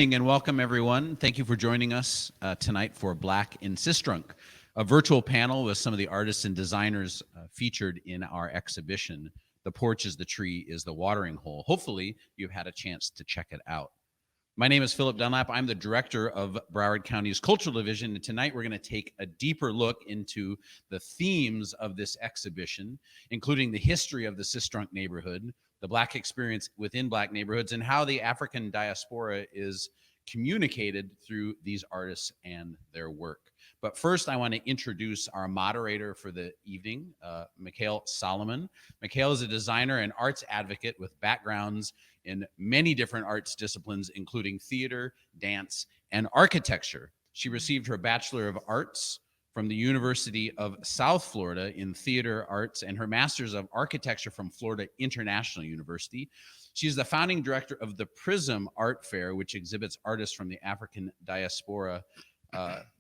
evening and welcome everyone. Thank you for joining us tonight for Black in Sistrunk, a virtual panel with some of the artists and designers featured in our exhibition. The Porch is the Tree is the Watering Hole. Hopefully you've had a chance to check it out. My name is PHILLIP DUNLAP. I'm the director of Broward County's Cultural Division, and tonight we're going to take a deeper look into the themes of this exhibition, including the history of the Sistrunk neighborhood, the Black experience within Black neighborhoods, and how the African diaspora is communicated through these artists and their work. But first, I want to introduce our moderator for the evening, Mikhaile Solomon. Mikhaile is a designer and arts advocate with backgrounds in many different arts disciplines, including theater, dance, and architecture. She received her Bachelor of Arts from the University of South Florida in theater arts and her Master's of Architecture from Florida International University. She's the founding director of the Prizm Art Fair, which exhibits artists from the African diaspora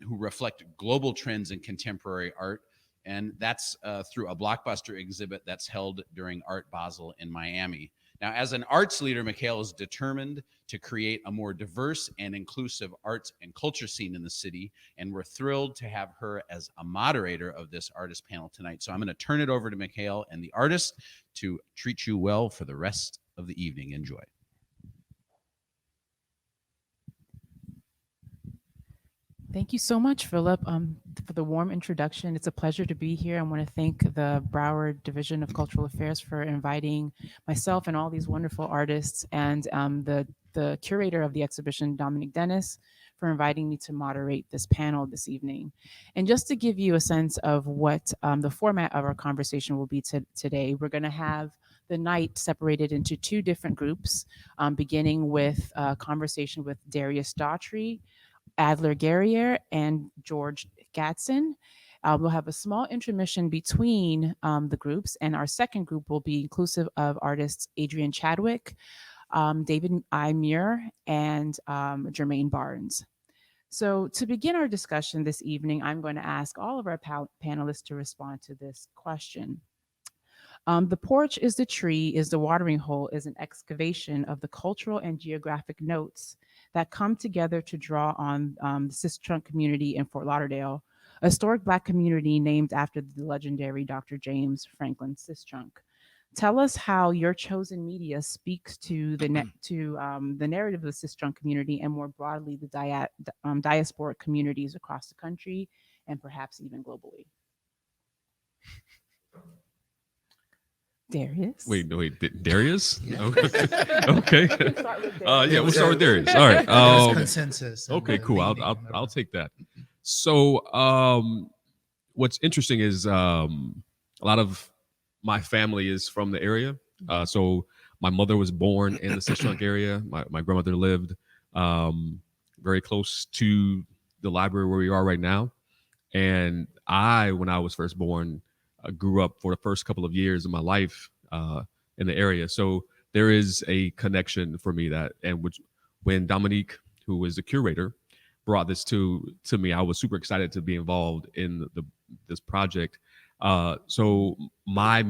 who reflect global trends in contemporary art. And that's through a blockbuster exhibit that's held during Art Basel in Miami. Now, as an arts leader, Mikhaile is determined to create a more diverse and inclusive arts and culture scene in the city, and we're thrilled to have her as a moderator of this artist panel tonight. So I'm going to turn it over to Mikhaile and the artist to treat you well for the rest of the evening. Enjoy. Thank you so much, Phillip, for the warm introduction. It's a pleasure to be here. I want to thank the Broward Division of Cultural Affairs for inviting myself and all these wonderful artists, and the curator of the exhibition, Dominique Denis, for inviting me to moderate this panel this evening. And just to give you a sense of what the format of our conversation will be today, we're going to have the night separated into two different groups, beginning with a conversation with Darius Daughtry, Adler Guerrier, and George Gadson. We'll have a small intermission between the groups, and our second group will be inclusive of artists Adrienne Chadwick, David I. Muir, and Germane Barnes. So to begin our discussion this evening, I'm going to ask all of our panelists to respond to this question. The Porch is the Tree is the Watering Hole is an excavation of the cultural and geographic notes that come together to draw on the Sistrunk community in Fort Lauderdale, a historic Black community named after the legendary Dr. James Franklin Sistrunk. Tell us how your chosen media speaks to the narrative of the Sistrunk community and more broadly the diasporic communities across the country and perhaps even globally. Darius. Wait, Darius? Yeah. Okay. We'll start with Darius. All right. Consensus. Okay, cool. I'll take that. So, what's interesting is a lot of my family is from the area. So my mother was born in the Sistrunk area. My grandmother lived very close to the library where we are right now. And when I was first born, I grew up for the first couple of years of my life in the area. So there is a connection for me when Dominique, who is the curator, brought this to me, I was super excited to be involved in this project. So my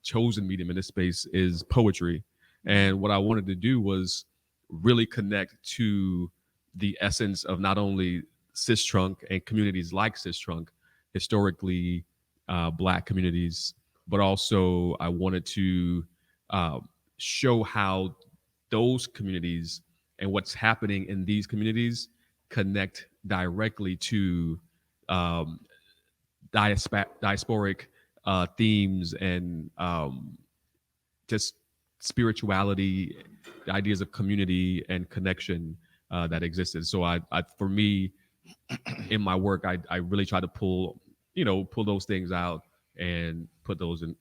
chosen medium in this space is poetry. And what I wanted to do was really connect to the essence of not only Sistrunk and communities like Sistrunk, historically Black communities, but also I wanted to show how those communities and what's happening in these communities connect directly to diasporic themes and just spirituality, the ideas of community and connection that existed. So for me, in my work, I really try to pull those things out and put those in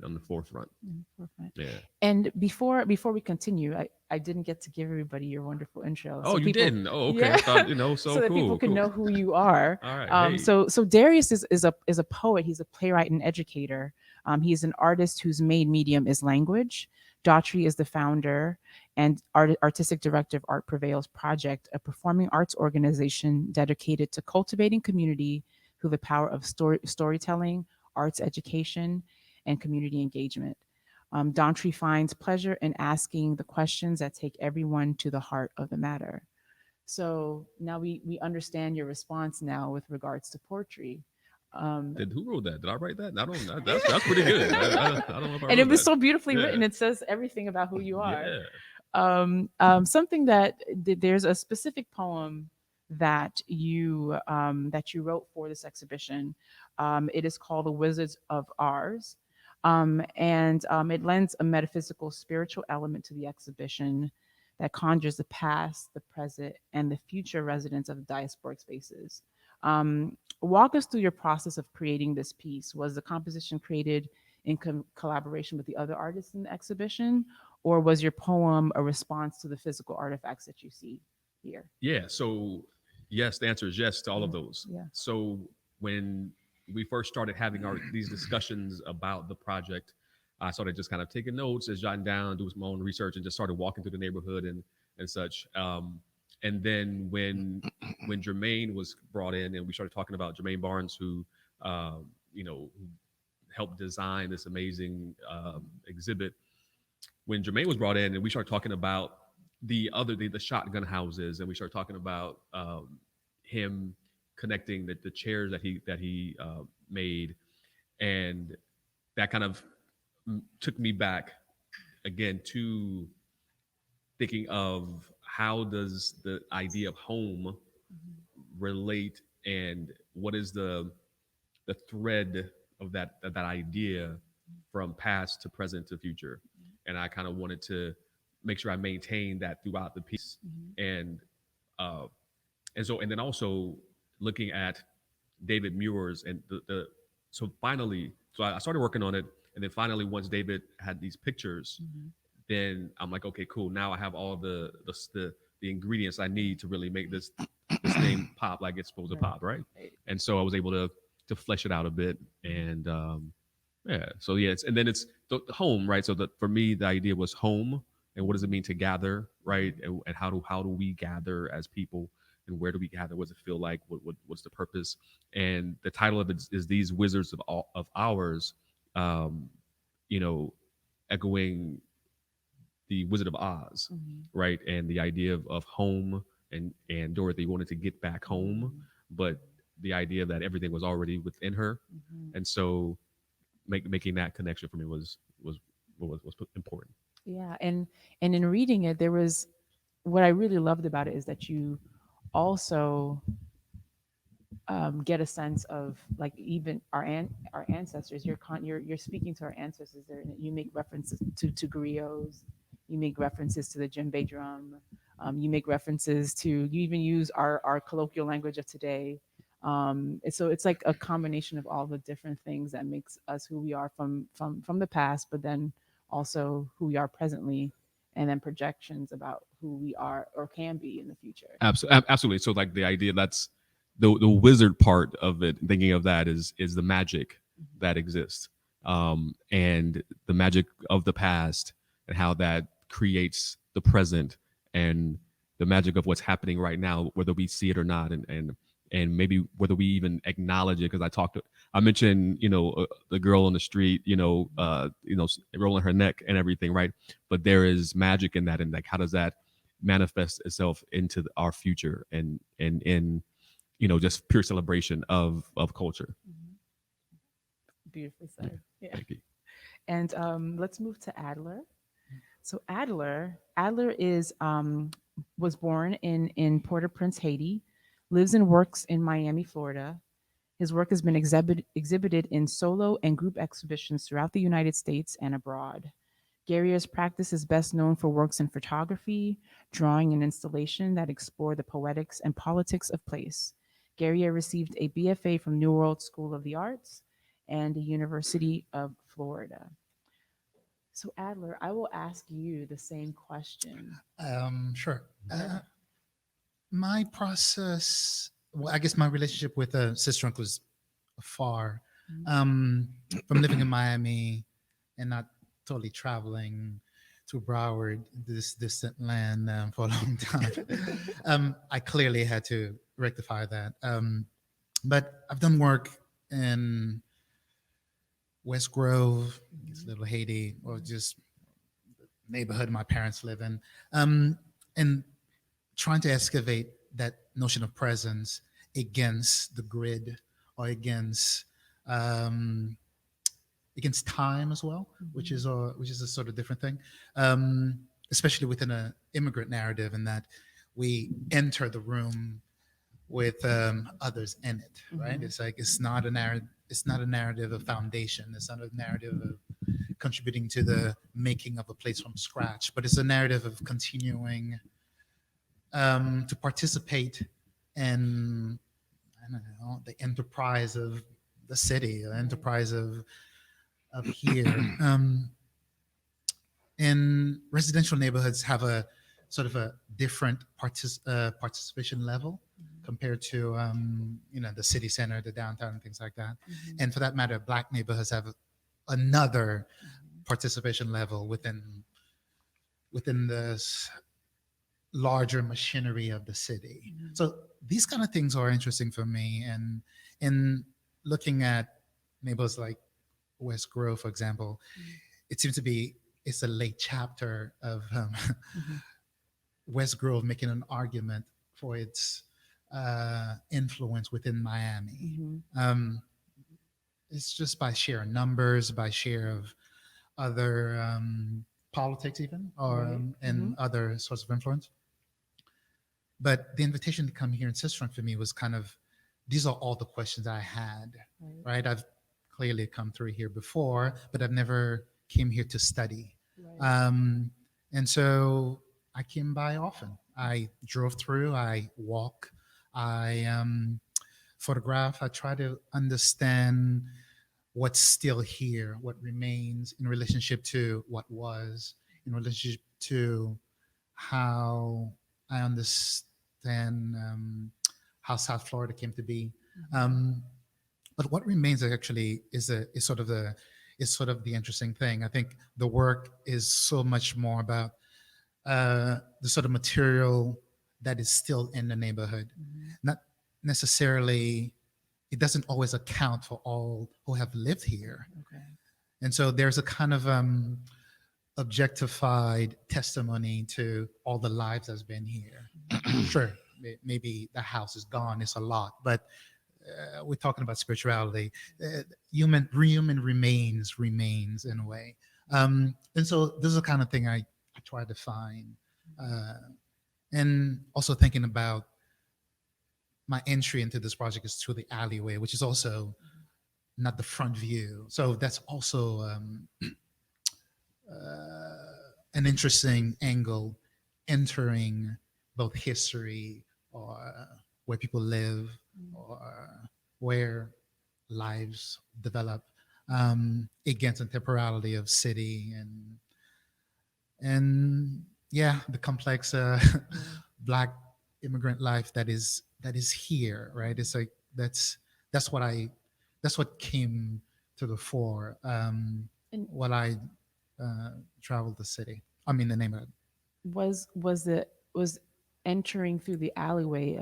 on the forefront. Yeah. And before we continue, I didn't get to give everybody your wonderful intro. Oh, so you didn't? Oh, okay. Yeah. I thought, so that cool, people can know who you are. All right. Hey. So Darius is a poet. He's a playwright and educator. He's an artist whose main medium is language. Daughtry is the founder and artistic director of Art Prevails Project, a performing arts organization dedicated to cultivating community through the power of storytelling, arts education, and community engagement. Daughtry finds pleasure in asking the questions that take everyone to the heart of the matter. So now we understand your response now with regards to poetry. Who wrote that? Did I write that? That's pretty good. I don't know if I And wrote it was that. so beautifully Yeah. written. It says everything about who you are. Yeah. Something that there's a specific poem that you wrote for this exhibition. It is called "The Wizards of Ours," and it lends a metaphysical, spiritual element to the exhibition that conjures the past, the present, and the future residents of diasporic spaces. Walk us through your process of creating this piece. Was the composition created in collaboration with the other artists in the exhibition, or was your poem a response to the physical artifacts that you see here? Yeah. So yes, the answer is yes to all of those. Yeah. So when we first started having these discussions about the project, I started just kind of taking notes, just jotting down, doing my own research, and just started walking through the neighborhood and such. And then when Germane was brought in, and we started talking about Germane Barnes, who who helped design this amazing exhibit. When Germane was brought in, and we started talking about the shotgun houses, and we started talking about him connecting the chairs that he made, and that kind of took me back again to thinking of how does the idea of home relate, and what is the thread of that idea from past to present to future. And I kind of wanted to make sure I maintained that throughout the piece. And and then also looking at David Muir's and so finally, I started working on it, and then finally once David had these pictures, then I'm like, okay, cool. Now I have all the ingredients I need to really make this thing pop like it's supposed to pop, right? And so I was able to flesh it out a bit, and so yeah, and then it's the home, right? So for me, the idea was home, and what does it mean to gather, right? And how do we gather as people, and where do we gather? What does it feel like? What's the purpose? And the title of it is These Wizards of Ours, echoing the Wizard of Oz, right? And the idea of home, and Dorothy wanted to get back home, but the idea that everything was already within her, and so making that connection for me was important. Yeah, and in reading it, there was what I really loved about it is that you also get a sense of like even our ancestors. You're speaking to our ancestors there. You make references to griots. You make references to the djembe drum. You make references to, you even use our colloquial language of today. So it's like a combination of all the different things that makes us who we are from the past, but then also who we are presently, and then projections about who we are or can be in the future. Absolutely. So like the idea, that's the wizard part of it. Thinking of that is the magic that exists, and the magic of the past, and how that creates the present, and the magic of what's happening right now, whether we see it or not, and maybe whether we even acknowledge it. Because I mentioned, the girl on the street, rolling her neck and everything, right? But there is magic in that, and like, how does that manifest itself into our future, and in just pure celebration of culture. Beautifully said. Yeah. Thank you. And let's move to Adler. So Adler is was born in Port-au-Prince, Haiti, lives and works in Miami, Florida. His work has been exhibited in solo and group exhibitions throughout the United States and abroad. Guerrier's practice is best known for works in photography, drawing, and installation that explore the poetics and politics of place. Guerrier received a BFA from New World School of the Arts and the University of Florida. So Adler, I will ask you the same question. Sure. My process, well, I guess my relationship with Sistrunk was far from living in Miami and not totally traveling to Broward, this distant land, for a long time. I clearly had to rectify that. But I've done work in West Grove, it's Little Haiti, or just neighborhood my parents live in, and trying to excavate that notion of presence against the grid or um, against time as well, which is a sort of different thing, especially within an immigrant narrative, in that we enter the room with others in it, right? It's like it's not a narrative. It's not a narrative of foundation. It's not a narrative of contributing to the making of a place from scratch, but it's a narrative of continuing to participate in, I don't know, the enterprise of the city, the enterprise of here. And residential neighborhoods have a sort of a different participation level compared to the city center, the downtown, and things like that. And for that matter, Black neighborhoods have another participation level within this larger machinery of the city. So these kind of things are interesting for me. And in looking at neighborhoods like West Grove, for example, it seems to be it's a late chapter of West Grove making an argument for its influence within Miami. It's just by sheer numbers, by sheer of other politics, even, or and other sorts of influence. But the invitation to come here in Sistrunk for me was kind of, these are all the questions I had, right? I've clearly come through here before, but I've never came here to study. And so I came by often. I drove through, I walk, I photograph, I try to understand what's still here, what remains in relationship to what was, in relationship to how I understand how South Florida came to be. But what remains actually is sort of the interesting thing. I think the work is so much more about the sort of material that is still in the neighborhood, not necessarily. It doesn't always account for all who have lived here. And so there's a kind of objectified testimony to all the lives that's been here. Sure, maybe the house is gone, it's a lot, but we're talking about spirituality. Human remains in a way. And so this is the kind of thing I try to find. And also thinking about my entry into this project is through the alleyway, which is also not the front view. So that's also an interesting angle, entering both history or where people live or where lives develop against the temporality of city and yeah, the complex Black immigrant life that is here, right? It's like that's what came to the fore while I traveled the city. I mean, the neighborhood. Was entering through the alleyway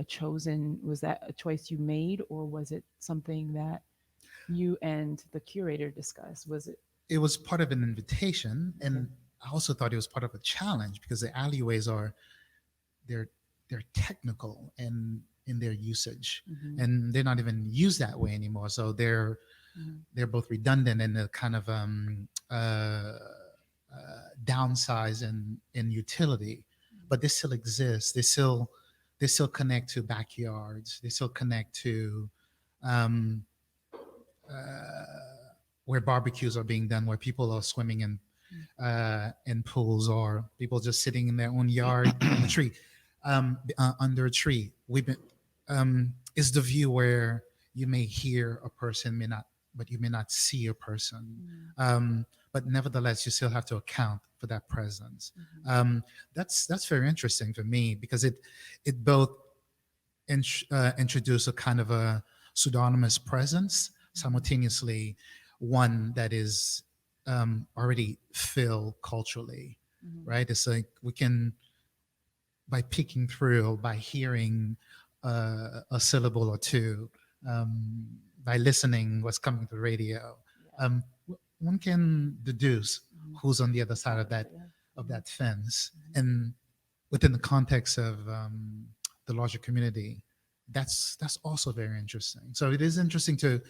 was that a choice you made, or was it something that you and the curator discussed? It was part of an invitation, and I also thought it was part of a challenge, because the alleyways they're technical in their usage, and they're not even used that way anymore. So they're both redundant and a kind of downsize in utility, but they still exist. They still connect to backyards. They still connect to where barbecues are being done, where people are swimming in pools, or people just sitting in their own yard in the tree, under a tree. We've been is the view where you may hear a person, but you may not see a person. But nevertheless, you still have to account for that presence. That's very interesting for me, because it both introduce a kind of a pseudonymous presence, simultaneously one that is already filled culturally, right? It's like we can, by peeking through, by hearing a syllable or two, by listening what's coming through the radio, one can deduce who's on the other side of that fence, and within the context of the larger community, that's also very interesting. So it is interesting to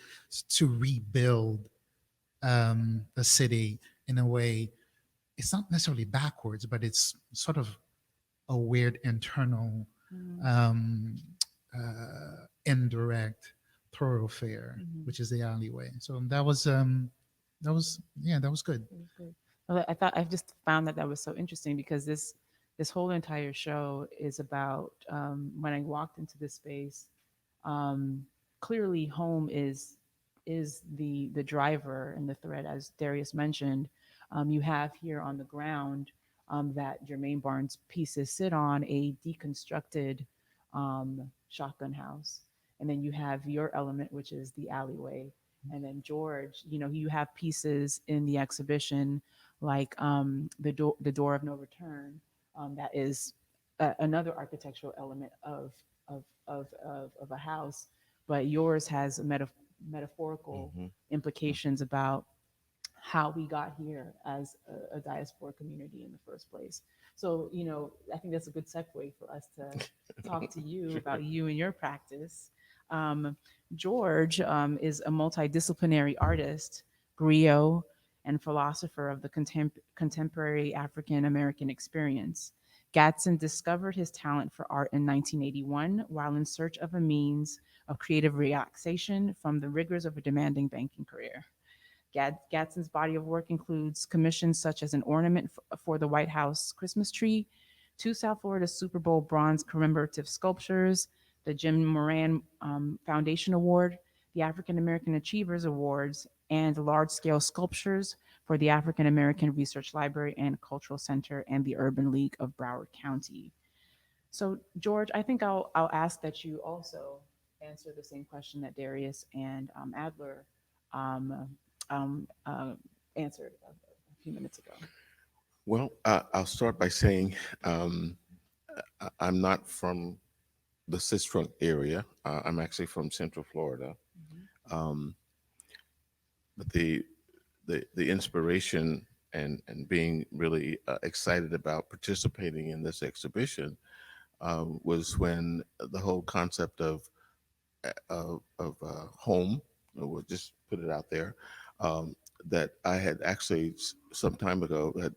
rebuild the city in a way. It's not necessarily backwards, but it's sort of a weird internal, um, indirect thoroughfare, which is the alleyway. So that was good. It was good. Well, I thought I just found that was so interesting because this whole entire show is about when I walked into this space. Um, Clearly, home is the driver and the thread, as Darius mentioned. You have here on the ground that Germane Barnes pieces sit on a deconstructed shotgun house, and then you have your element, which is the alleyway. And then George, you have pieces in the exhibition like the door of no return. That is another architectural element of a house, but yours has metaphorical Mhm. implications about how we got here as a diaspora community in the first place. So, I think that's a good segue for us to talk to you about you and your practice. Um, George is a multidisciplinary artist, griot, and philosopher of the contemporary African American experience. Gadson discovered his talent for art in 1981 while in search of a means of creative relaxation from the rigors of a demanding banking career. Gadson's body of work includes commissions such as an ornament for the White House Christmas tree, two South Florida Super Bowl bronze commemorative sculptures, the Jim Moran Foundation Award, the African American Achievers Awards, and large scale sculptures for the African American Research Library and Cultural Center and the Urban League of Broward County. So, George, I think I'll ask that you also answer the same question that Darius and Adler um, um, uh, answered a few minutes ago. Well, I'll start by saying I'm not from the Sistrunk area. I'm actually from Central Florida. Um, but the inspiration and being really excited about participating in this exhibition was when the whole concept of home, we'll just put it out there, um, that I had actually some time ago had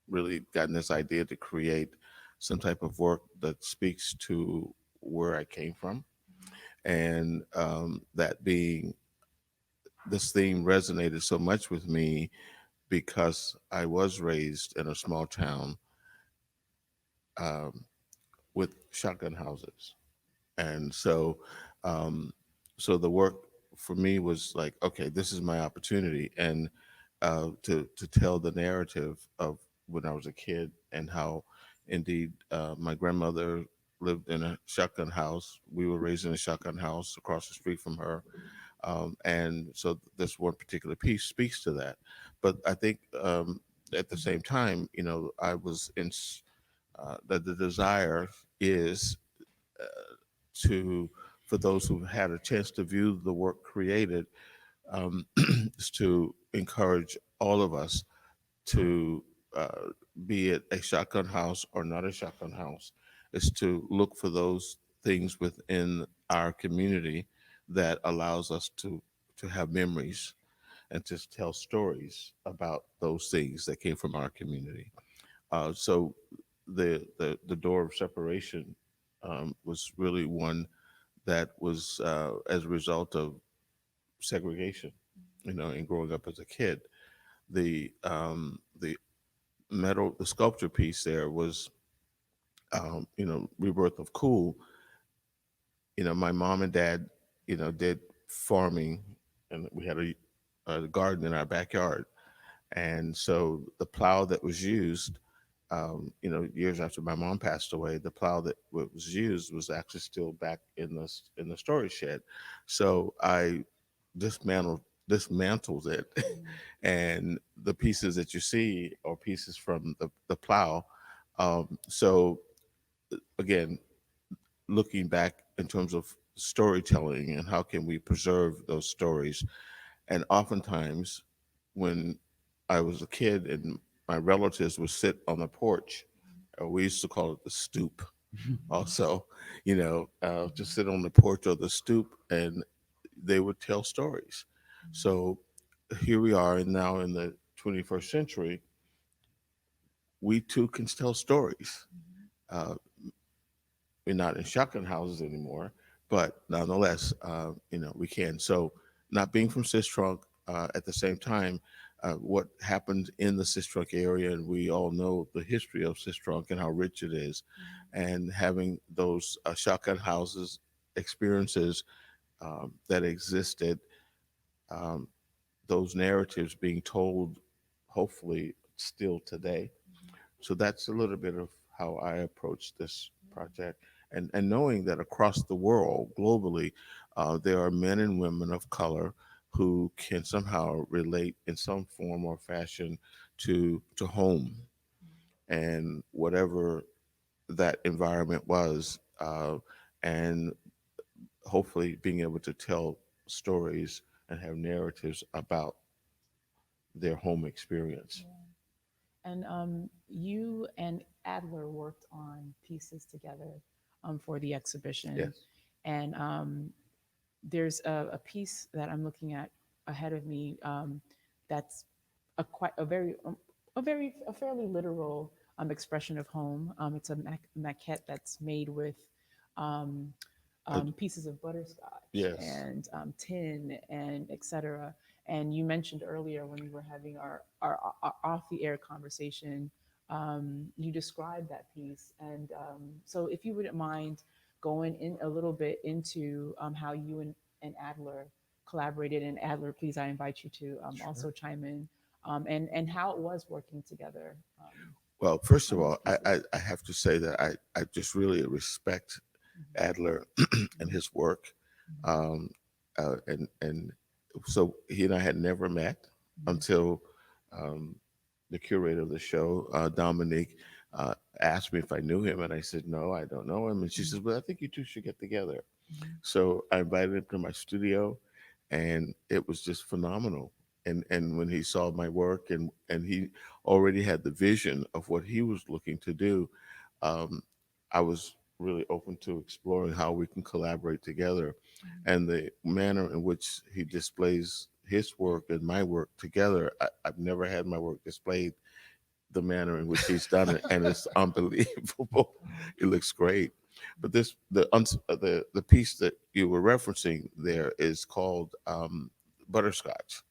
really gotten this idea to create some type of work that speaks to where I came from, and that being this theme resonated so much with me because I was raised in a small town um, with shotgun houses, and um, so the work for me was like, okay, this is my opportunity, and to tell the narrative of when I was a kid and how, indeed, my grandmother lived in a shotgun house. We were raised in a shotgun house across the street from her, and so this one particular piece speaks to that. But I think at the same time, I was that the desire is to for those who had a chance to view the work created, is to encourage all of us to be it a shotgun house or not a shotgun house, is to look for those things within our community that allows us to have memories and to tell stories about those things that came from our community. So the door of separation was really one that was as a result of segregation, and growing up as a kid. The the sculpture piece there was, rebirth of cool. My mom and dad, did farming, and we had a garden in our backyard, and so the plow that was used, years after my mom passed away, the plow that was used was actually still back in the storage shed. So I dismantled dismantled it, and the pieces that you see are pieces from the plow. So again, looking back in terms of storytelling and how can we preserve those stories, and oftentimes when I was a kid and my relatives would sit on the porch. We used to call it the stoop. Also, just sit on the porch or the stoop, and they would tell stories. So here we are, and now in the 21st century, we too can tell stories. Uh, we're not in shotgun houses anymore, but nonetheless, we can. So, not being from Sistrunk, at the same time, what happened in the Sistrunk area, and we all know the history of Sistrunk and how rich it is, and having those shotgun houses experiences that existed, um, those narratives being told, hopefully, still today. So that's a little bit of how I approach this project, and knowing that across the world, globally, there are men and women of color who can somehow relate in some form or fashion to home and whatever that environment was, and hopefully being able to tell stories and have narratives about their home experience. And you and Adler worked on pieces together for the exhibition. Yes. And there's a piece that I'm looking at ahead of me that's a fairly literal expression of home. It's a maquette that's made with um, pieces of butterscotch Yes. and tin and etc. And you mentioned earlier when we were having our off the air conversation, you described that piece. And so if you wouldn't mind going in a little bit into how you and Adler collaborated. And Adler, please, I invite you to also chime in, and how it was working together. Well, first of on all, these pieces. I have to say that I just really respect Adler and his work. Um, and so he and I had never met until um, the curator of the show, Dominique, asked me if I knew him, and I said no, I don't know him. And she says, "Well, I think you two should get together." So I invited him to my studio, and it was just phenomenal. And when he saw my work, and he already had the vision of what he was looking to do, um, I was really open to exploring how we can collaborate together, and the manner in which he displays his work and my work together. I've never had my work displayed the manner in which he's done it, and it's unbelievable. It looks great. But the piece that you were referencing there is called Butterscotch,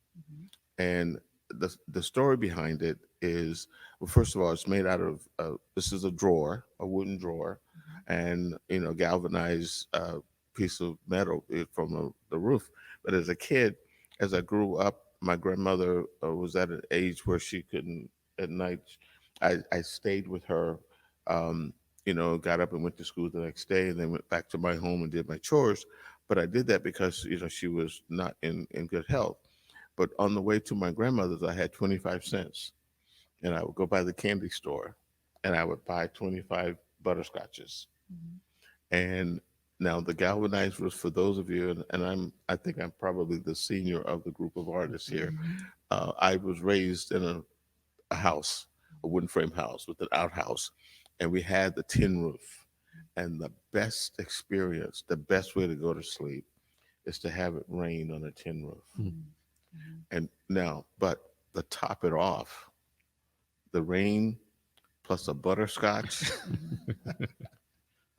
and the story behind it is, well, first of all, it's made out of this is a drawer, a wooden drawer, and galvanized piece of metal from the roof. But as a kid, as I grew up, my grandmother was at an age where she couldn't at night. I stayed with her. Got up and went to school the next day, and then went back to my home and did my chores. But I did that because she was not in good health. But on the way to my grandmother's, I had 25 cents, and I would go by the candy store, and I would buy 25 butterscotches. And now the galvanized was for those of you, and I think I'm probably the senior of the group of artists here. I was raised in a house, a wooden frame house with an outhouse, and we had the tin roof. And the best experience, the best way to go to sleep, is to have it rain on a tin roof. And now, but to top it off, the rain plus a butterscotch,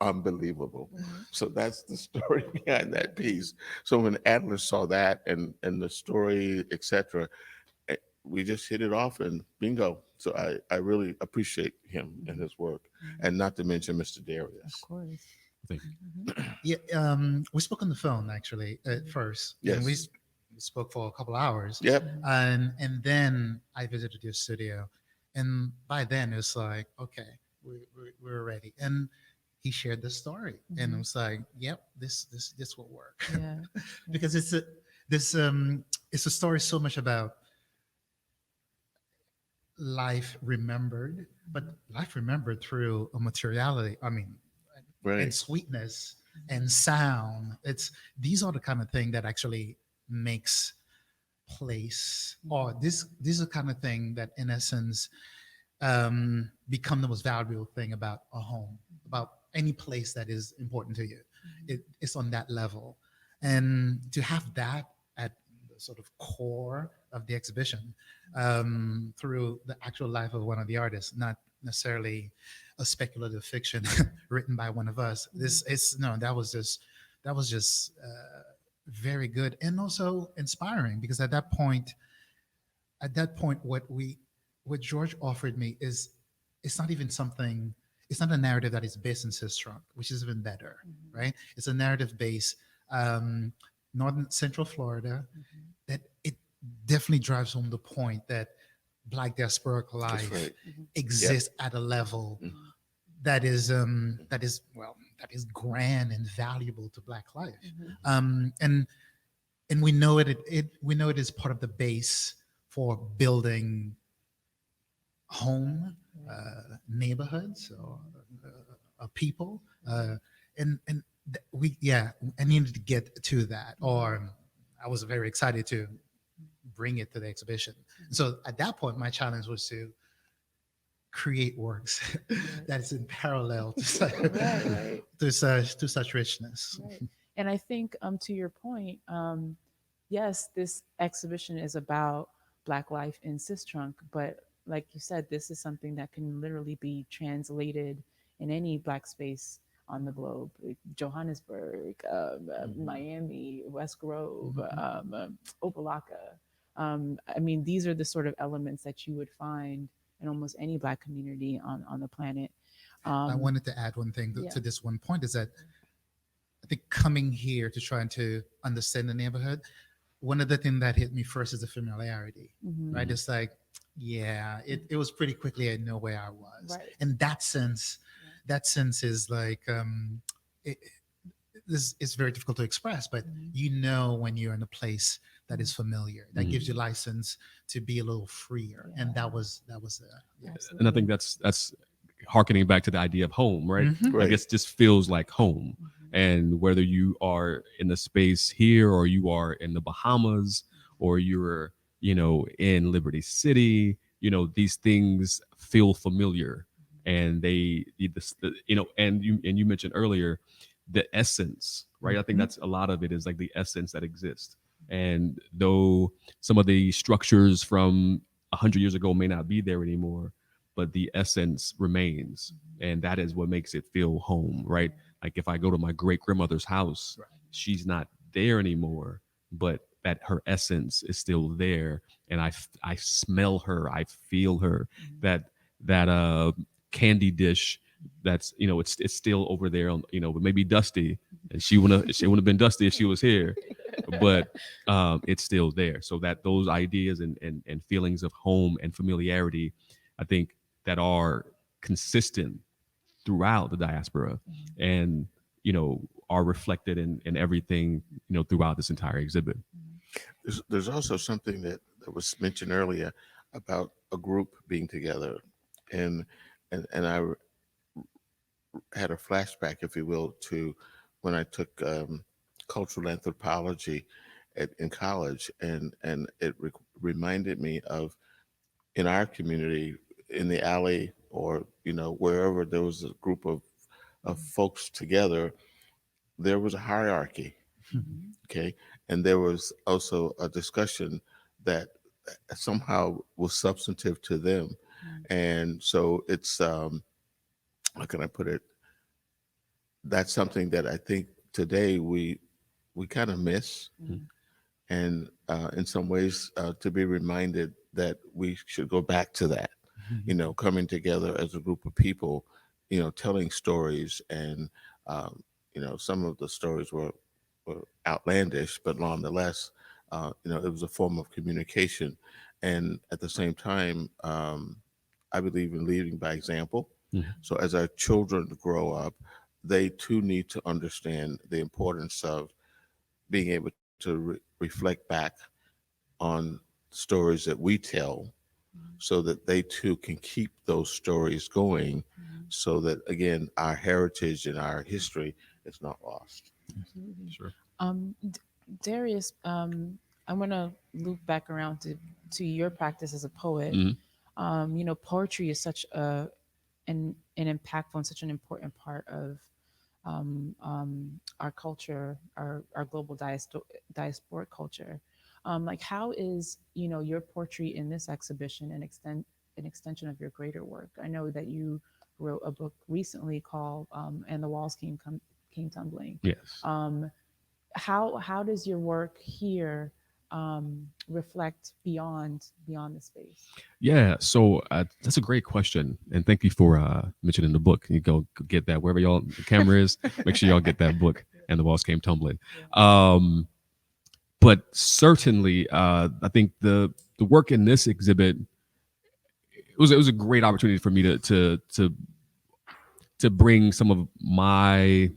unbelievable. So that's the story behind that piece. So when Adler saw that and the story, etc., we just hit it off and bingo. So I really appreciate him and his work, and not to mention Mr. Darius. Of course. Thank you. Yeah, we spoke on the phone actually at first, Yes. and we spoke for a couple hours. Yep. And then I visited your studio, and by then it was like, okay, we were ready. And he shared the story, and it was like, yep, this will work. Yeah. Because it's a story so much about life remembered, but life remembered through a materiality. I mean, and Right. sweetness and sound. These are the kind of thing that actually makes place, or this is the kind of thing that in essence become the most valuable thing about a home, about any place that is important to you. It's on that level. And to have that at the sort of core of the exhibition, through the actual life of one of the artists, not necessarily a speculative fiction written by one of us. This is no, that was just very good and also inspiring, because at that point, what George offered me is, it's not even something, it's not a narrative that is based in Sistrunk, which is even better, right? It's a narrative based northern central Florida, that it definitely drives home the point that Black diasporic life right. exists at a level that is grand and valuable to Black life. And we know we know it is part of the base for building home, neighborhoods, or people, I needed to get to that, or I was very excited to bring it to the exhibition. So at that point, my challenge was to create works that is in parallel to such richness. Right. And I think to your point, yes, this exhibition is about Black life in Sistrunk, but like you said, this is something that can literally be translated in any Black space on the globe: Johannesburg, Miami, West Grove, Opelika. I mean, these are the sort of elements that you would find in almost any Black community on the planet. I wanted to add one thing to this one point, is that I think coming here to trying to understand the neighborhood, one of the things that hit me first is the familiarity, right? It's like, it was pretty quickly I know where I was. Right. And that sense is like, this is very difficult to express, but you know when you're in a place that is familiar, that gives you license to be a little freer. And that was And I think that's harkening back to the idea of home, right? Right. Like it just feels like home. And whether you are in the space here, or you are in the Bahamas, or you're, in Liberty City, these things feel familiar. And and you mentioned earlier the essence, right? I think that's a lot of it, is like the essence that exists. And though some of the structures from 100 years ago may not be there anymore, but the essence remains. And that is what makes it feel home, right? Like if I go to my great grandmother's house, she's not there anymore, but that her essence is still there. And I smell her, I feel her. That candy dish that's it's still over there on, but maybe dusty, and she wouldn't have been dusty if she was here, but it's still there. So that those ideas and feelings of home and familiarity, I think, that are consistent throughout the diaspora, and are reflected in everything throughout this entire exhibit. There's also something that was mentioned earlier about a group being together, and I had a flashback, if you will, to when I took cultural anthropology in college, and it reminded me of, in our community, in the alley, or wherever there was a group of folks together, there was a hierarchy. Okay, and there was also a discussion that somehow was substantive to them. And so it's how can I put it, that's something that I think today we kind of miss. And in some ways, to be reminded that we should go back to that, coming together as a group of people, telling stories. And some of the stories were outlandish, but nonetheless, it was a form of communication. And at the same time, I believe in leading by example. So as our children grow up, they too need to understand the importance of being able to reflect back on stories that we tell, so that they too can keep those stories going, so that, again, our heritage and our history is not lost. Sure. Darius, I want to loop back around to your practice as a poet. Mhm. Poetry is such an impactful and such an important part of our culture, our global diasporic culture. Like, how is your poetry in this exhibition an extension of your greater work? I know that you wrote a book recently called "And the Walls Came Tumbling." Yes. How does your work here reflect beyond the space? Yeah, so that's a great question, and thank you for mentioning the book. You go get that wherever y'all the camera is. Make sure y'all get that book. And the walls came tumbling. But certainly, I think the work in this exhibit it was a great opportunity for me to bring some of my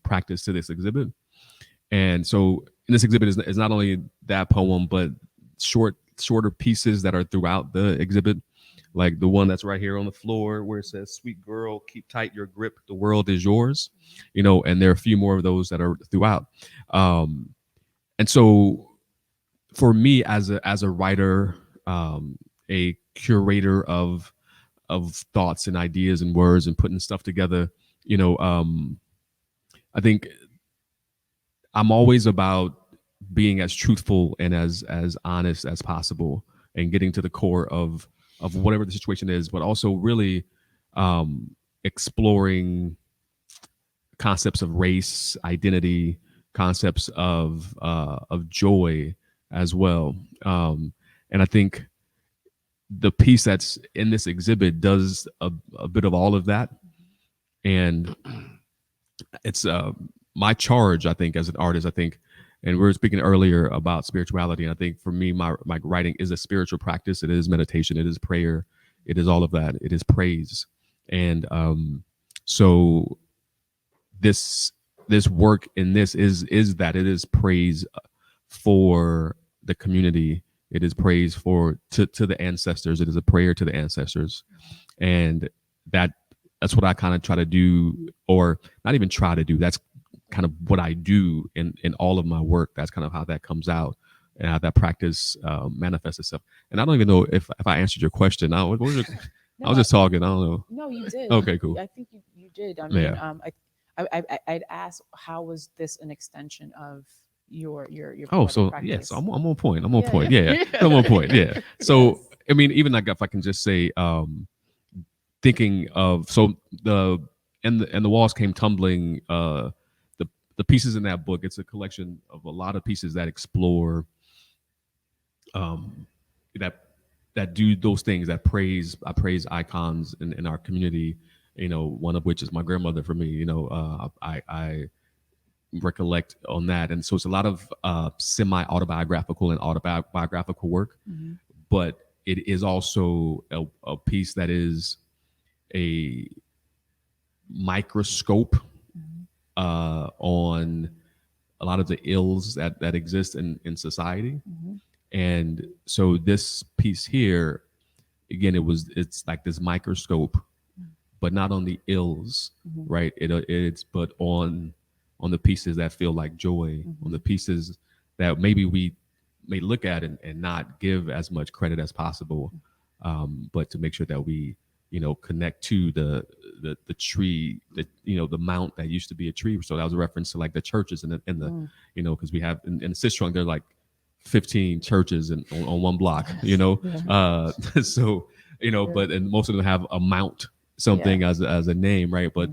practice to this exhibit. And so in this exhibit is not only that poem, but shorter pieces that are throughout the exhibit, like the one that's right here on the floor where it says, "Sweet girl, keep tight your grip, the world is yours," and there are a few more of those that are throughout. And so for me as a writer, a curator of thoughts and ideas and words and putting stuff together, I think I'm always about being as truthful and as honest as possible and getting to the core of whatever the situation is, but also really exploring concepts of race, identity, concepts of joy as well. And I think the piece that's in this exhibit does a bit of all of that. And it's my charge, I think, as an artist, and we were speaking earlier about spirituality. And I think for me, my writing is a spiritual practice. It is meditation. It is prayer. It is all of that. It is praise. And so this work in this is that it is praise for the community. It is praise to the ancestors. It is a prayer to the ancestors. And that's what I kind of try to do, or not even try to do. That's kind of what I do in all of my work. That's kind of how that comes out and how that practice manifests itself. And I don't even know if I answered your question. I was just talking. I don't know. No, you did. Okay, cool. I think you did. I mean, Yeah. I'd ask, how was this an extension of your Oh, poetic so practice? yes, I'm on point. I'm on Yeah, point. yeah. Yeah, I'm on point. Yeah. So Yes. I mean, even like if I can just say, thinking of the walls came tumbling. The pieces in that book, it's a collection of a lot of pieces that explore that do those things, that praise icons in our community, one of which is my grandmother. For me, I recollect on that. And so it's a lot of semi-autobiographical and autobiographical work, Mhm. but it is also a piece that is a microscope Mhm. on a lot of the ills that exist in society. Mhm. And so this piece here, again, it's like this microscope, but not on the ills, Mhm. right? It's but on the pieces that feel like joy, on the pieces that maybe we may look at and not give as much credit as possible, but to make sure that we connect to the tree, the mount that used to be a tree. So that was a reference to like the churches and the because we have in Sistrunk there are like 15 churches on one block, Yeah. so but and most of them have a mount, something Yeah. as a name, right? But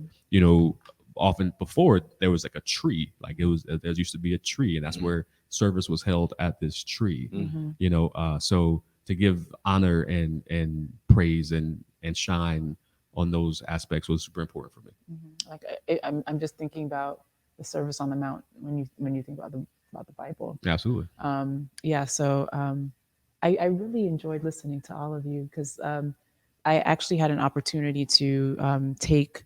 often before there was like a tree, like there used to be a tree, and that's where service was held at this tree. So to give honor and praise and shine on those aspects was super important for me. Like, I'm just thinking about the service on the mount when you think about the Bible. Absolutely. Yeah. So I really enjoyed listening to all of you, because I actually had an opportunity to take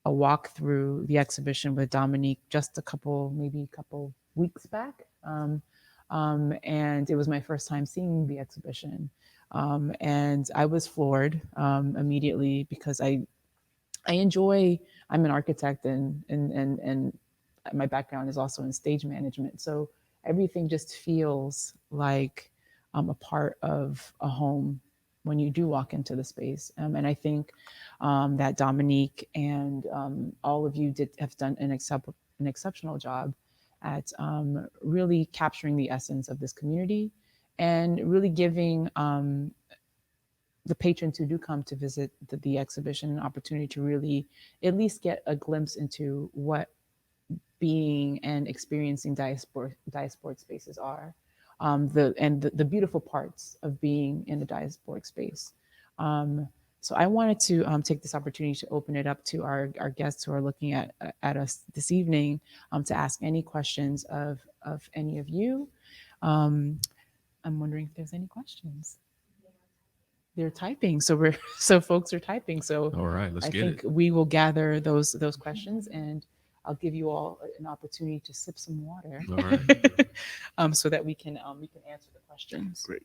a walk through the exhibition with Dominique just maybe a couple weeks back. And it was my first time seeing the exhibition. And I was floored immediately, because I I'm an architect, and my background is also in stage management. So everything just feels like a part of a home when you do walk into the space. And I think that Dominique and all of you have done an exceptional job at really capturing the essence of this community and really giving the patrons who do come to visit the exhibition an opportunity to really at least get a glimpse into what being and experiencing diasporic spaces are, the beautiful parts of being in the diasporic space. So I wanted to take this opportunity to open it up to our guests who are looking at us this evening to ask any questions of any of you. I'm wondering if there's any questions. They're typing, so folks are typing. So All right, let's I get think it. we will gather those questions, and I'll give you all an opportunity to sip some water, All right. so that we can answer the questions. Great.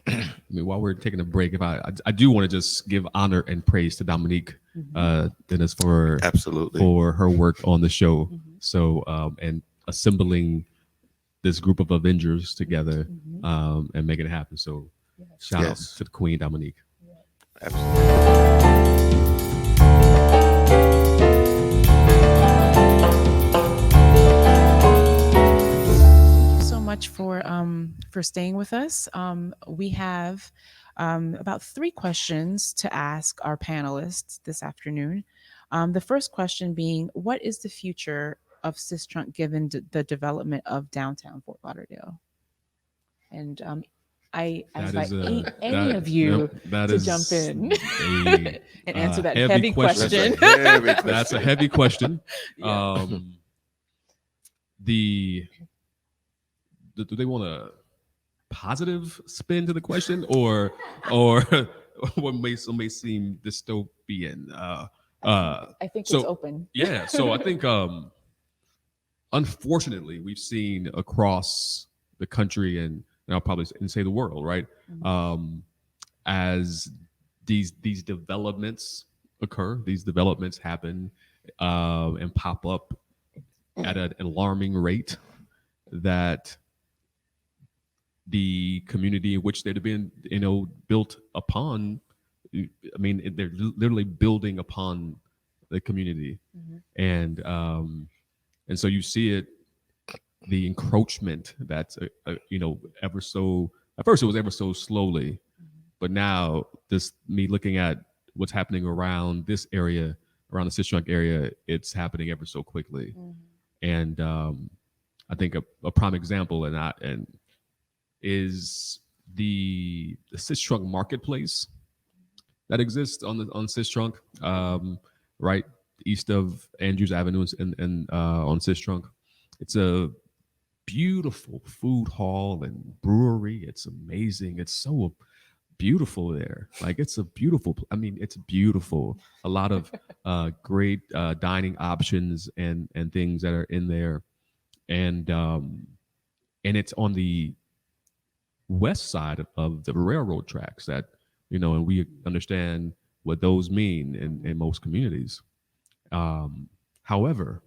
I mean, while we're taking a break, if I do want to just give honor and praise to Dominique Denis for Absolutely. for her work on the show. Mhm. So and assembling this group of Avengers together Mhm. and making it happen. So Yes. shout out Yes. to the Queen Dominique. Absolutely. Thank you so much for staying with us. We have about 3 questions to ask our panelists this afternoon. The first question being, what is the future of Sistrunk given the development of downtown Fort Lauderdale? And I That invite is any that- of you yep, that to is jump in a, and answer that heavy heavy question. question. That's a heavy That's a question. heavy question. Yeah. Do they want a positive spin to the question, or what may seem dystopian? I think so it's open. yeah, so I think unfortunately we've seen across the country and I'll probably say the world, right? Mhm. As these developments occur, these developments happen and pop up at an alarming rate, that the community in which they're being built upon, I mean, they're literally building upon the community. Mhm. And so you see it, the encroachment that's ever so, at first it was ever so slowly, but now this, me looking at what's happening around this area, around the Sistrunk area, it's happening ever so quickly. Mhm. And I think a prime example is the Sistrunk marketplace that exists on Sistrunk, right east of Andrews Avenue and on Sistrunk. It's a beautiful food hall and brewery. It's amazing. It's so beautiful there. Like, it's a beautiful, I mean, it's beautiful. A lot of great dining options and things that are in there. And it's on the west side of the railroad tracks that, and we understand what those mean in most communities. However,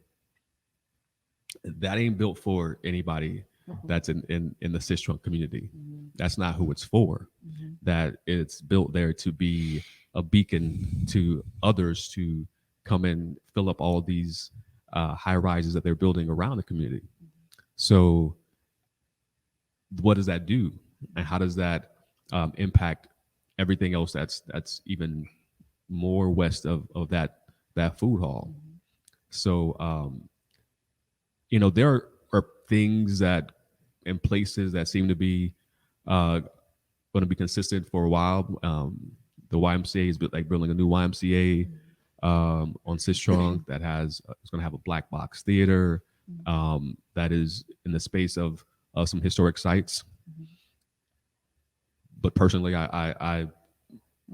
that ain't built for anybody that's in the Sistrunk community. Mhm. That's not who it's for. Mhm. That it's built there to be a beacon to others to come and fill up all of these high rises that they're building around the community. So what does that do, and how does that impact everything else that's even more west of that food hall? So there are things that in places that seem to be going to be consistent for a while. The YMCA is building a new YMCA on Sistrunk that it's going to have a black box theater that is in the space of some historic sites. But personally, I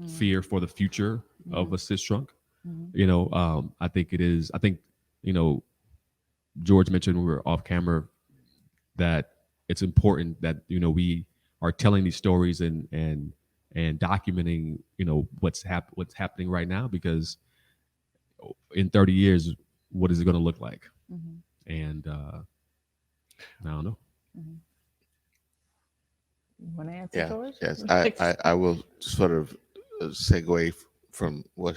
fear for the future of a Sistrunk. I think it is. I think George mentioned when we were off camera that it's important that we are telling these stories and documenting what's happening right now, because in 30 years, what is it going to look like? Mhm. And I don't know. You want to answer, Yeah. George? Yes. I will sort of segue from what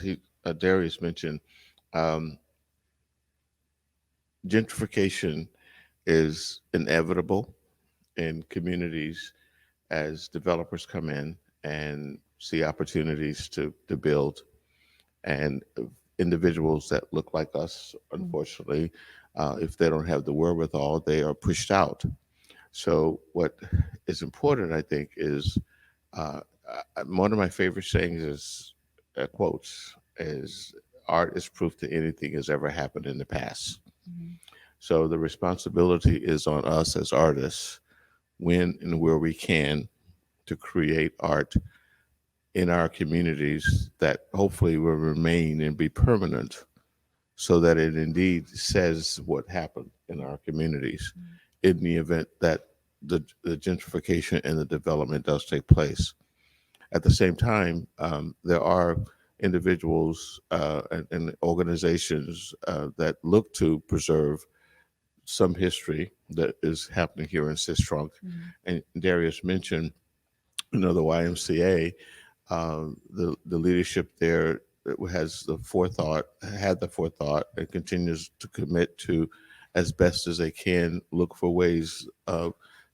Darius mentioned. Um, Gentrification is inevitable in communities as developers come in and see opportunities to build, and individuals that look like us, unfortunately, if they don't have the wherewithal, they are pushed out. So what is important, I think, is one of my favorite sayings is quotes is art is proof that anything has ever happened in the past. So the responsibility is on us as artists, when and where we can, to create art in our communities that hopefully will remain and be permanent, so that it indeed says what happened in our communities in the event that the gentrification and the development does take place. At the same time, there are individuals and organizations that look to preserve some history that is happening here in Sistrunk. And Darius mentioned, the YMCA, the leadership there has the forethought, had the forethought, and continues to commit to, as best as they can, look for ways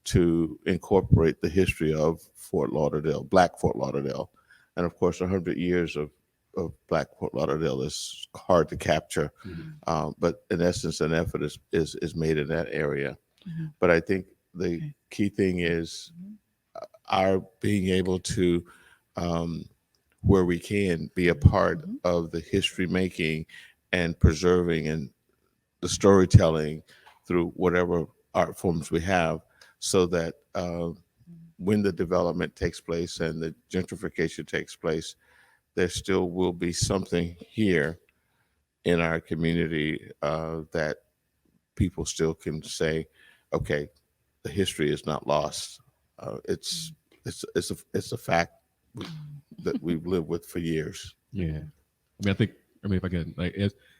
to incorporate the history of Fort Lauderdale, Black Fort Lauderdale. And of course, 100 years of Black Fort Lauderdale is hard to capture, but in essence, an effort is made in that area. But I think the key thing is our being able to, where we can, be a part of the history making and preserving and the storytelling through whatever art forms we have, so that when the development takes place and the gentrification takes place, there still will be something here in our community that people still can say, okay, the history is not lost. It's a fact that we've lived with for years. Yeah. I mean, if I can,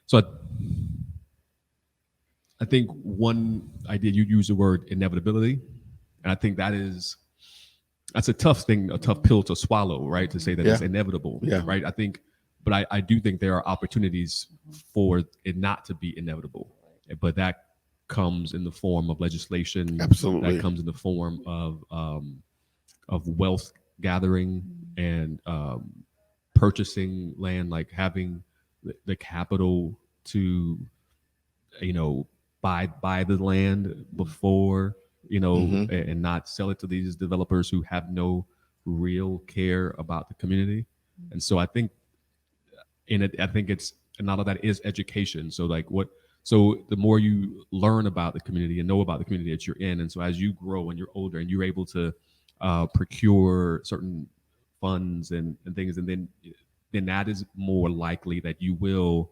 so I think one idea, you use the word inevitability, and I think that's a tough pill to swallow, right? To say that it's inevitable, right? I think, but I do think there are opportunities for it not to be inevitable, but that comes in the form of legislation. Absolutely. That comes in the form of wealth gathering and purchasing land, like having the capital to, buy the land before, and not sell it to these developers who have no real care about the community. And so I think it's, and all of that is education. So the more you learn about the community and know about the community that you're in, and so as you grow and you're older and you're able to procure certain funds and things, and then that is more likely that you will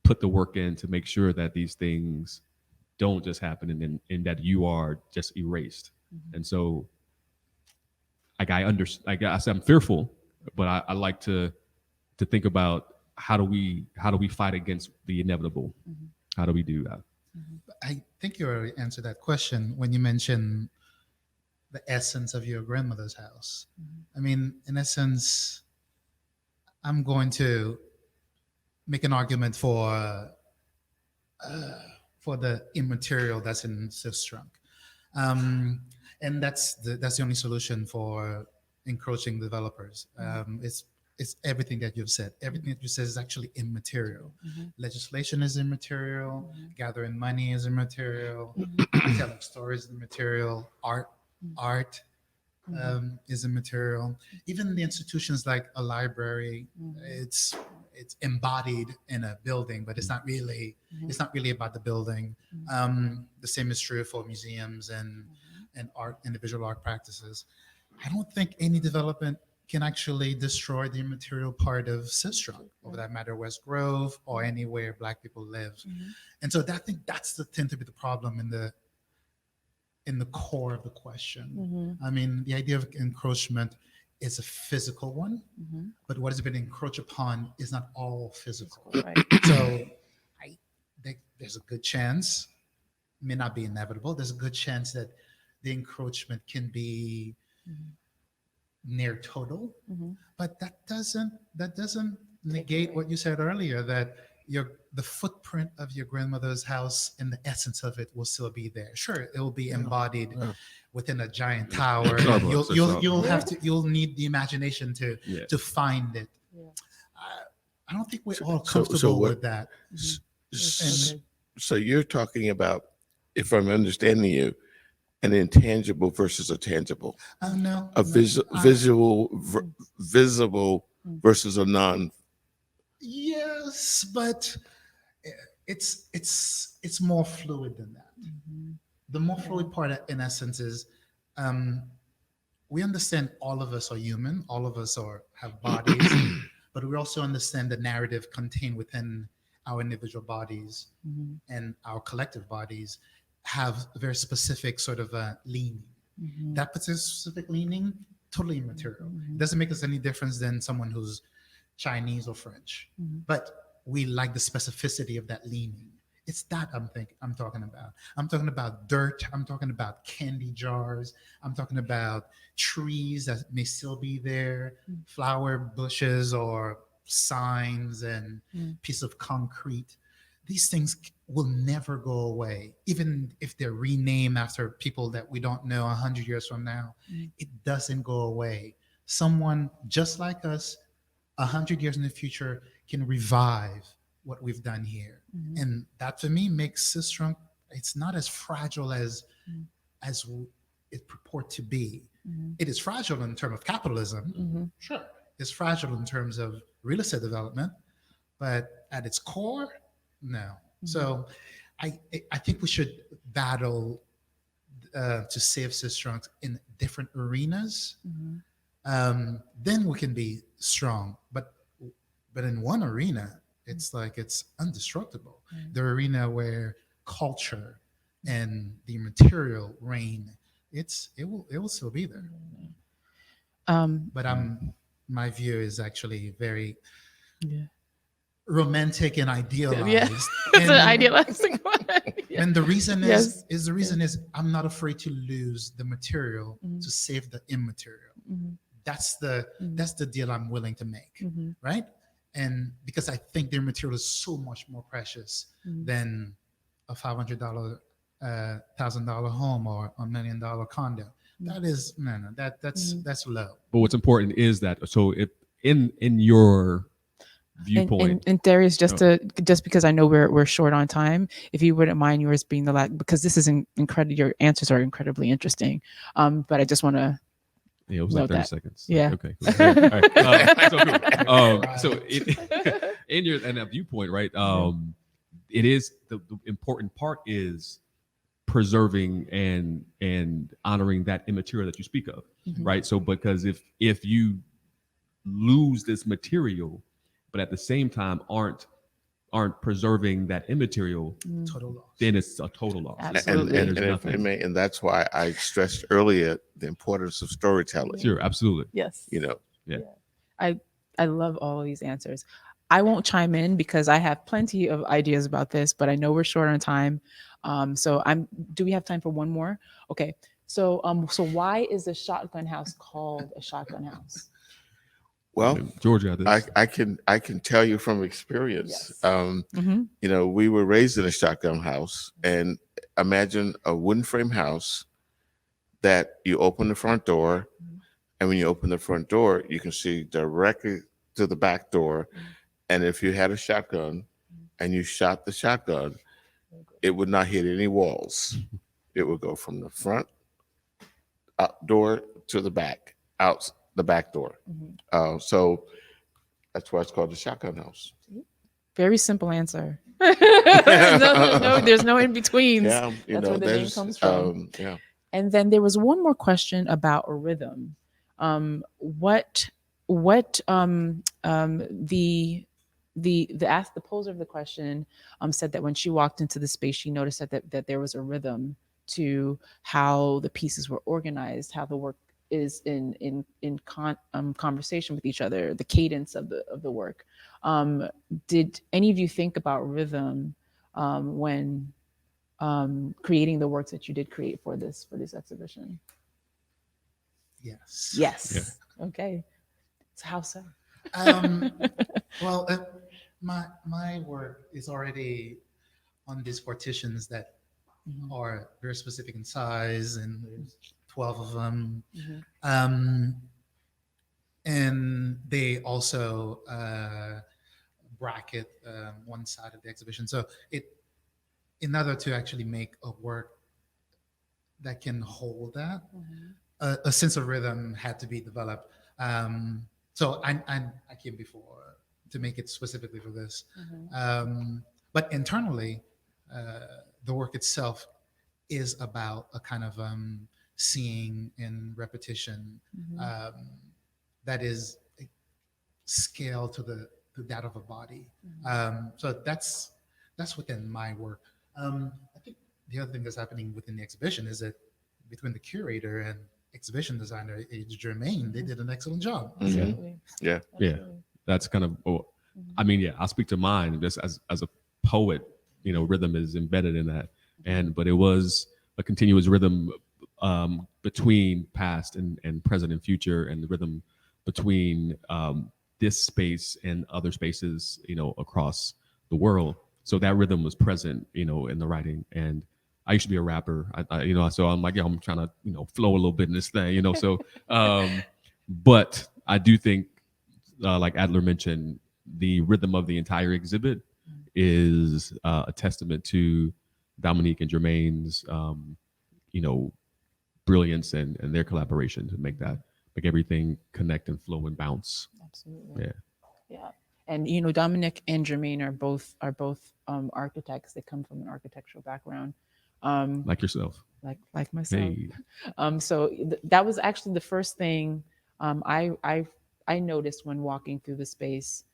put the work in to make sure that these things don't just happen and that you are just erased. And so I guess I'm fearful, but I like to think about how do we fight against the inevitable? How do we do that? I think you already answered that question when you mentioned the essence of your grandmother's house. I mean, in essence, I'm going to make an argument for the immaterial that's in Sistrunk, and that's the only solution for encroaching developers. It's everything that you've said. Everything that you said is actually immaterial. Legislation is immaterial. Gathering money is immaterial. Telling stories is immaterial. Art is immaterial. Even the institutions like a library, it's embodied in a building, but it's not really about the building. The same is true for museums and art, individual art practices. I don't think any development can actually destroy the immaterial part of Sistrunk, or for that matter, West Grove, or anywhere Black people live. And so I think that's tend to be the problem in the core of the question. I mean, the idea of encroachment is a physical one, but what has been encroached upon is not all physical. Right. So I think there's a good chance may not be inevitable. There's a good chance that the encroachment can be near total, but that doesn't negate what you said earlier, that the footprint of your grandmother's house and the essence of it will still be there. Sure, it will be embodied within a giant tower. You'll need the imagination to find it. I don't think we're all comfortable with that. So you're talking about, if I'm understanding you, an intangible versus a tangible. No, a visible versus a non. Yes, but it's more fluid than that. The more fluid part, in essence, is we understand all of us are human, all of us have bodies, but we also understand the narrative contained within our individual bodies and our collective bodies have a very specific sort of leaning. That specific leaning, totally immaterial. It doesn't make us any difference than someone who's Chinese or French, but we like the specificity of that leaning. It's that I'm talking about. I'm talking about dirt. I'm talking about candy jars. I'm talking about trees that may still be there, flower bushes or signs and piece of concrete. These things will never go away, even if they're renamed after people that we don't know 100 years from now. It doesn't go away. Someone just like us, 100 years in the future, can revive what we've done here. And that, for me, makes Sistrunk, it's not as fragile as it purport to be. It is fragile in terms of capitalism. Sure. It's fragile in terms of real estate development, but at its core, no. So I think we should battle to save Sistrunk in different arenas. Then we can be strong. But in one arena, it's like it's indestructible. The arena where culture and the material reign, it will still be there. But my view is actually very romantic and idealized. It's an idealizing one. And the reason is I'm not afraid to lose the material to save the immaterial. That's the deal I'm willing to make, right? And because I think their material is so much more precious than a $500, $1,000 home or $1 million condo. That is that's low. But what's important is that, so if in your viewpoint, and Darius, just because I know we're short on time, if you wouldn't mind yours being the last, because this is incredible. Your answers are incredibly interesting. But I just want to. Yeah, it was like 30 seconds. Yeah. Okay. Cool. All right. So in your that viewpoint, right? It is the important part is preserving and honoring that immaterial that you speak of, right? So because if you lose this material, but at the same time aren't preserving that immaterial, Total loss. then it's a total loss. Absolutely. And that's why I stressed earlier the importance of storytelling. Sure, absolutely. Yes. Yeah. I love all of these answers. I won't chime in because I have plenty of ideas about this, but I know we're short on time. Do we have time for one more? Okay. So why is a shotgun house called a shotgun house? Well, George got this. I can tell you from experience. Yes. We were raised in a shotgun house, and imagine a wooden frame house that you open the front door, and when you open the front door, you can see directly to the back door. And if you had a shotgun and you shot the shotgun, it would not hit any walls. It would go from the front door to the back, out the back door. So that's why it's called the shotgun house. Very simple answer. There's no in betweens. Yeah, that's where the name comes from. And then there was one more question about a rhythm. The poser of the question said that when she walked into the space, she noticed that there was a rhythm to how the pieces were organized, how the work is in conversation with each other, the cadence of the work. Did any of you think about rhythm when creating the works that you did create for this exhibition? Yes. Yes. Okay. So how so? Well, my work is already on these partitions that are very specific in size, and there's 12 of them. And they also bracket one side of the exhibition. So in order to actually make a work that can hold that, a sense of rhythm had to be developed. So I came before to make it specifically for this. But internally, the work itself is about a kind of seeing and repetition that is scaled to that of a body. So that's within my work. I think the other thing that's happening within the exhibition is that between the curator and exhibition designer Germane, they did an excellent job. Absolutely. Yeah. Yeah, that's kind of. I mean, yeah, I'll speak to mine. Just as a poet, rhythm is embedded in that, but it was a continuous rhythm between past and present and future, and the rhythm between this space and other spaces, across the world. So that rhythm was present, in the writing. And I used to be a rapper, so I'm like, I'm trying to, flow a little bit in this thing, So, but I do think, like Adler mentioned, the rhythm of the entire exhibit is a testament to Dominique and Germane's, brilliance and their collaboration to make everything connect and flow and bounce. Absolutely. Yeah. And Dominique and Germane are both architects. They come from an architectural background. Like yourself. Like myself. Hey. So that was actually the first thing I noticed when walking through the space.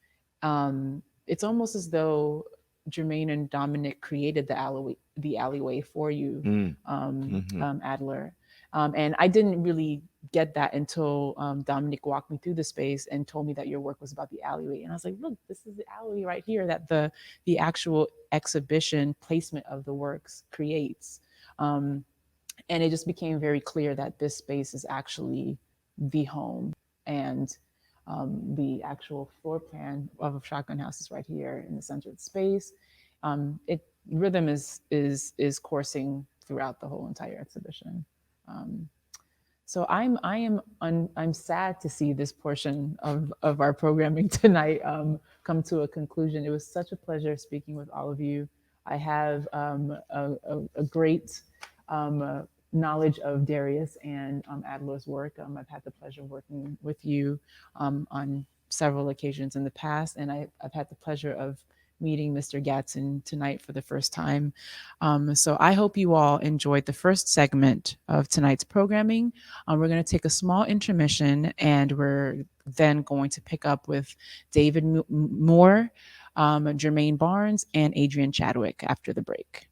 It's almost as though Germane and Dominique created the alleyway for you, Adler. And I didn't really get that until Dominique walked me through the space and told me that your work was about the alleyway. And I was like, look, this is the alleyway right here that the actual exhibition placement of the works creates. And it just became very clear that this space is actually the home, and the actual floor plan of a Shotgun House is right here in the center of the space. Rhythm is coursing throughout the whole entire exhibition. So I'm sad to see this portion of our programming tonight come to a conclusion. It was such a pleasure speaking with all of you. I have a great knowledge of Darius and Adler's work. I've had the pleasure of working with you on several occasions in the past, and I've had the pleasure of meeting Mr. Gadson tonight for the first time. So I hope you all enjoyed the first segment of tonight's programming. We're going to take a small intermission, and we're then going to pick up with David Muir, Germane Barnes, and Adrienne Chadwick after the break.